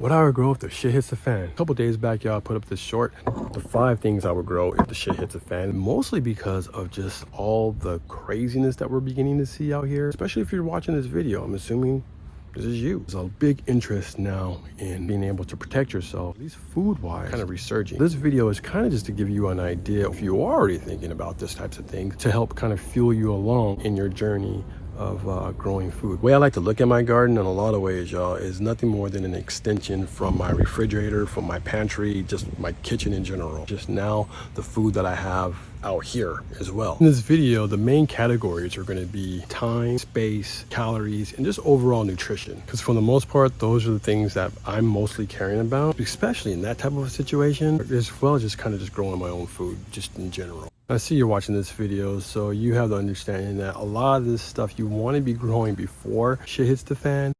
What I would grow if the shit hits the fan. A couple days back, y'all, I put up this short. The 5 things I would grow if the shit hits the fan. Mostly because of just all the craziness that we're beginning to see out here. Especially if you're watching this video. I'm assuming this is you. There's a big interest now in being able to protect yourself, at least food-wise, kind of resurging. This video is kind of just to give you an idea, if you are already thinking about this types of things, to help kind of fuel you along in your journey of growing food. The way I like to look at my garden in a lot of ways, y'all, is nothing more than an extension from my refrigerator, from my pantry, just my kitchen in general. Just now the food that I have out here as well. In this video, the main categories are going to be time, space, calories, and just overall nutrition. Because for the most part, those are the things that I'm mostly caring about, especially in that type of a situation, as well as just kind of just growing my own food, just in general. I see you're watching this video, so you have the understanding that a lot of this stuff you want to be growing before shit hits the fan,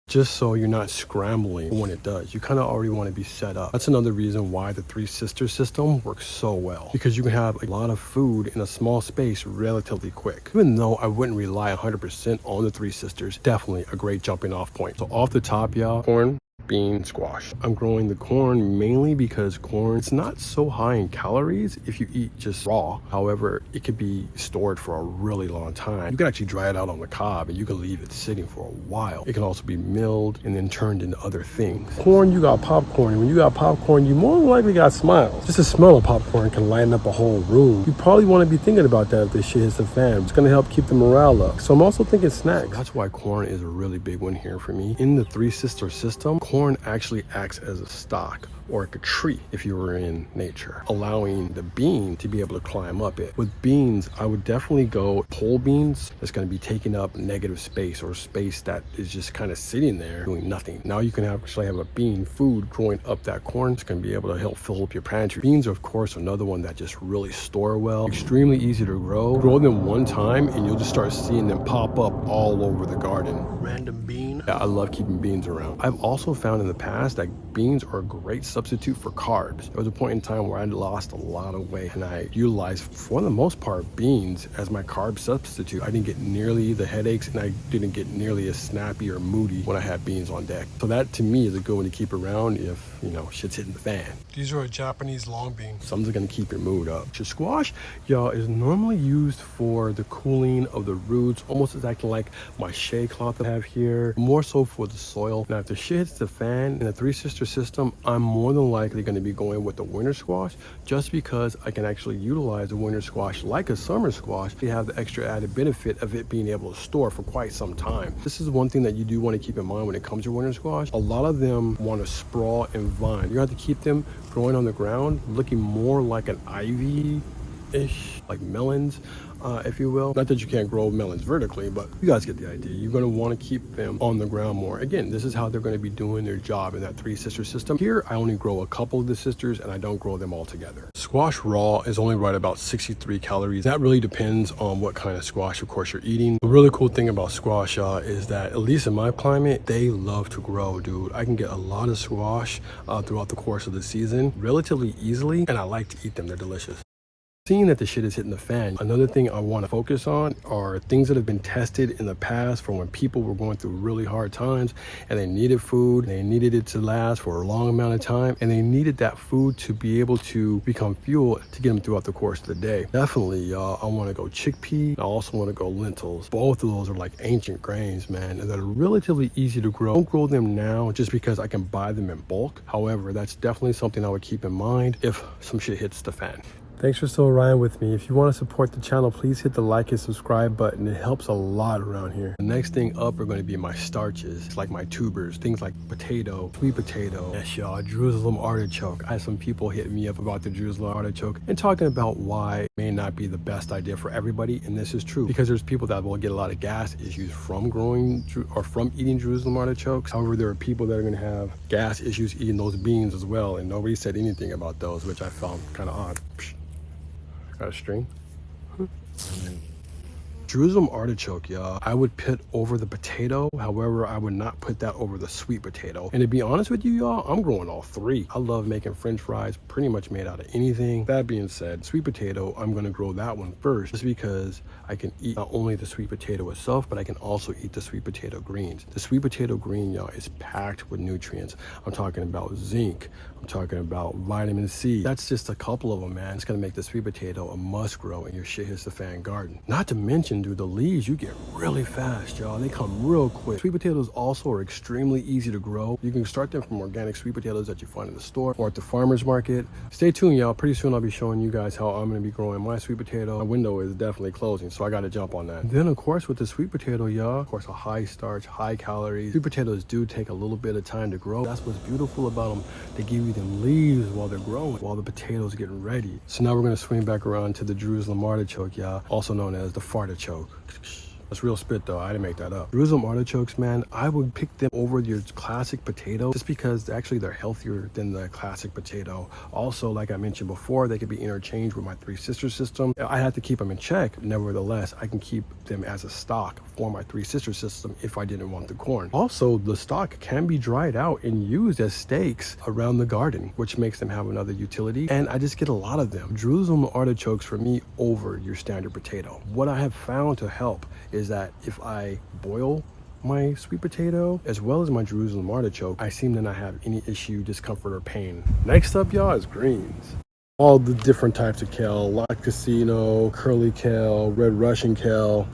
just so you're not scrambling when it does. You kind of already want to be set up. That's another reason why the 3 Sisters system works so well, because you can have a lot of food in a small space relatively quick. Even though I wouldn't rely 100% on the 3 Sisters, definitely a great jumping off point. So off the top, y'all, corn, bean, squash. I'm growing the corn mainly because corn, it's not so high in calories if you eat just raw. However, it could be stored for a really long time. You can actually dry it out on the cob and you can leave it sitting for a while. It can also be milled and then turned into other things. Corn, you got popcorn. And when you got popcorn, you more than likely got smiles. Just the smell of popcorn can lighten up a whole room. You probably want to be thinking about that if this shit hits the fan. It's going to help keep the morale up. So I'm also thinking snacks. That's why corn is a really big one here for me. In the 3 Sister system, corn actually acts as a stock or like a tree if you were in nature, allowing the bean to be able to climb up it. With beans, I would definitely go whole beans that's going to be taking up negative space or space that is just kind of sitting there doing nothing. Now you can actually have a bean food growing up that corn. It's going to be able to help fill up your pantry. Beans are, of course, another one that just really store well. Extremely easy to grow. Grow them one time and you'll just start seeing them pop up all over the garden. Random bean. Yeah, I love keeping beans around. I've also found in the past that beans are a great substitute for carbs. There was a point in time where I lost a lot of weight and I utilized, for the most part, beans as my carb substitute. I didn't get nearly the headaches and I didn't get nearly as snappy or moody when I had beans on deck. So that to me is a good one to keep around if, you know, shit's hitting the fan. These are a Japanese long bean. Something's gonna keep your mood up. So squash, y'all, is normally used for the cooling of the roots, almost exactly like my shade cloth that I have here, more so for the soil. Now if the shit hits the fan in the 3 Sister system, I'm more than likely going to be going with the winter squash, just because I can actually utilize the winter squash like a summer squash to have the extra added benefit of it being able to store for quite some time. This is one thing that you do want to keep in mind when it comes to winter squash. A lot of them want to sprawl and vine. You have to keep them growing on the ground, looking more like an ivy-ish, like melons, if you will. Not that you can't grow melons vertically, but you guys get the idea. You're going to want to keep them on the ground more. Again, this is how they're going to be doing their job in that 3 Sister system. Here, I only grow a couple of the sisters and I don't grow them all together. Squash raw is only right about 63 calories. That really depends on what kind of squash, of course, you're eating. The really cool thing about squash is that, at least in my climate, they love to grow, dude. I can get a lot of squash throughout the course of the season relatively easily, and I like to eat them. They're delicious. Seeing that the shit is hitting the fan, another thing I want to focus on are things that have been tested in the past for when people were going through really hard times and they needed food, they needed it to last for a long amount of time, and they needed that food to be able to become fuel to get them throughout the course of the day. Definitely, y'all, I want to go chickpea. I also want to go lentils. Both of those are like ancient grains, man, and they're relatively easy to grow. Don't grow them now just because I can buy them in bulk. However, that's definitely something I would keep in mind if some shit hits the fan. Thanks for still riding with me. If you want to support the channel, please hit the like and subscribe button. It helps a lot around here. The next thing up are going to be my starches. It's like my tubers, things like potato, sweet potato, yes, y'all, Jerusalem artichoke. I had some people hit me up about the Jerusalem artichoke and talking about why it may not be the best idea for everybody. And this is true because there's people that will get a lot of gas issues from growing or from eating Jerusalem artichokes. However, there are people that are going to have gas issues eating those beans as well. And nobody said anything about those, which I found kind of odd. Got a string. Jerusalem artichoke, y'all, I would put over the potato. However, I would not put that over the sweet potato. And to be honest with you, y'all, I'm growing all three. I love making french fries, pretty much made out of anything. That being said, sweet potato, I'm gonna grow that one first, just because I can eat not only the sweet potato itself, but I can also eat the sweet potato greens. The sweet potato green, y'all, is packed with nutrients. I'm talking about zinc. I'm talking about vitamin C. That's just a couple of them, man. It's gonna make the sweet potato a must grow in your shit hits the fan garden. Not to mention, dude, the leaves you get really fast, y'all. They come real quick. Sweet potatoes also are extremely easy to grow. You can start them from organic sweet potatoes that you find in the store or at the farmer's market. Stay tuned, y'all. Pretty soon I'll be showing you guys how I'm gonna be growing my sweet potato. My window is definitely closing, so I gotta jump on that. Then, of course, with the sweet potato, y'all, of course, a high starch, high calories. Sweet potatoes do take a little bit of time to grow. That's what's beautiful about them. They give you them leaves while they're growing, while the potatoes getting ready. So now we're gonna swing back around to the Jerusalem artichoke, y'all, also known as the fartichoke. That's real spit though, I didn't make that up. Jerusalem artichokes, man, I would pick them over your classic potato just because actually they're healthier than the classic potato. Also, like I mentioned before, they could be interchanged with my Three Sisters system. I have to keep them in check. Nevertheless, I can keep them as a stock for my Three Sisters system if I didn't want the corn. Also, the stock can be dried out and used as stakes around the garden, which makes them have another utility. And I just get a lot of them. Jerusalem artichokes for me over your standard potato. What I have found to help is that if I boil my sweet potato as well as my Jerusalem artichoke, I seem to not have any issue, discomfort, or pain. Next up, y'all, is greens. All the different types of kale, Lacticino, curly kale, red Russian kale.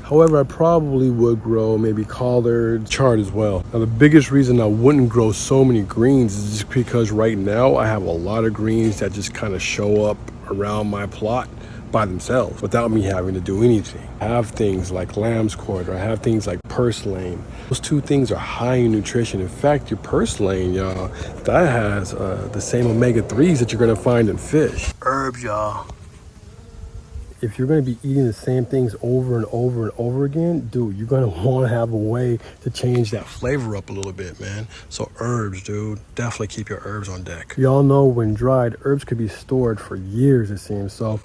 However, I probably would grow maybe collard, chard as well. Now, the biggest reason I wouldn't grow so many greens is just because right now I have a lot of greens that just kind of show up around my plot by themselves without me having to do anything. I have things like lamb's quarter, I have things like purslane. Those two things are high in nutrition. In fact, your purslane, y'all, that has the same omega-3s that you're gonna find in fish. Herbs, y'all. If you're gonna be eating the same things over and over and over again, dude, you're gonna wanna have a way to change that flavor up a little bit, man. So herbs, dude, definitely keep your herbs on deck. Y'all know when dried, herbs could be stored for years, it seems. So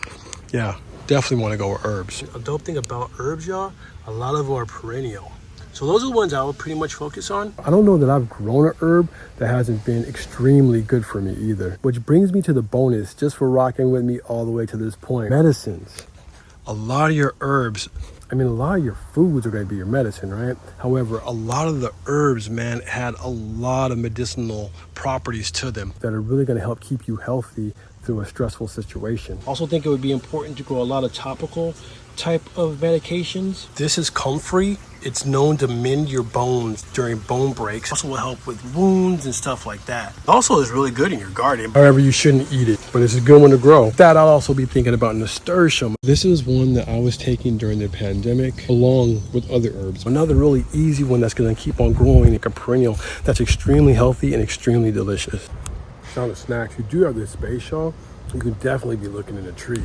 yeah, definitely want to go with herbs. A dope thing about herbs, y'all, a lot of them are perennial. So those are the ones I would pretty much focus on. I don't know that I've grown an herb that hasn't been extremely good for me either. Which brings me to the bonus, just for rocking with me all the way to this point. Medicines. A lot of your herbs, I mean, a lot of your foods are going to be your medicine, right? However, a lot of the herbs, man, had a lot of medicinal properties to them that are really going to help keep you healthy through a stressful situation. Also think it would be important to grow a lot of topical type of medications. This is comfrey. It's known to mend your bones during bone breaks. Also will help with wounds and stuff like that. Also is really good in your garden. However, you shouldn't eat it, but it's a good one to grow. That I'll also be thinking about nasturtium. This is one that I was taking during the pandemic along with other herbs. Another really easy one that's gonna keep on growing, like a perennial, that's extremely healthy and extremely delicious. On the snacks, you do have this space, y'all. You can definitely be looking in the trees,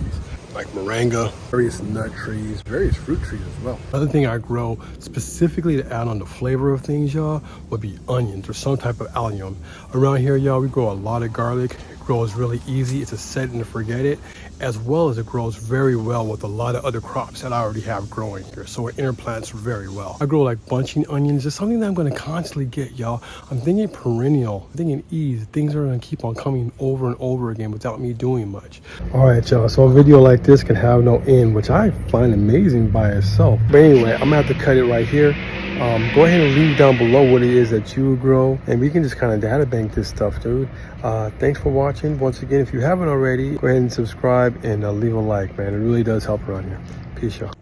like moringa, various nut trees, various fruit trees as well. Another thing I grow specifically to add on the flavor of things, y'all, would be onions or some type of allium. Around here, y'all, we grow a lot of garlic. It grows really easy. It's a set and forget it, as well as it grows very well with a lot of other crops that I already have growing here. So it interplants very well. I grow like bunching onions. It's something that I'm going to constantly get, y'all. I'm thinking perennial, I'm thinking ease. Things are going to keep on coming over and over again without me doing much. All right, y'all. So a video like this can have no end, which I find amazing by itself. But anyway, I'm going to have to cut it right here. Go ahead and leave down below what it is that you grow, and we can just kind of data bank this stuff, dude. Thanks for watching. Once again, if you haven't already, go ahead and subscribe and leave a like, man. It really does help around here. Peace, y'all.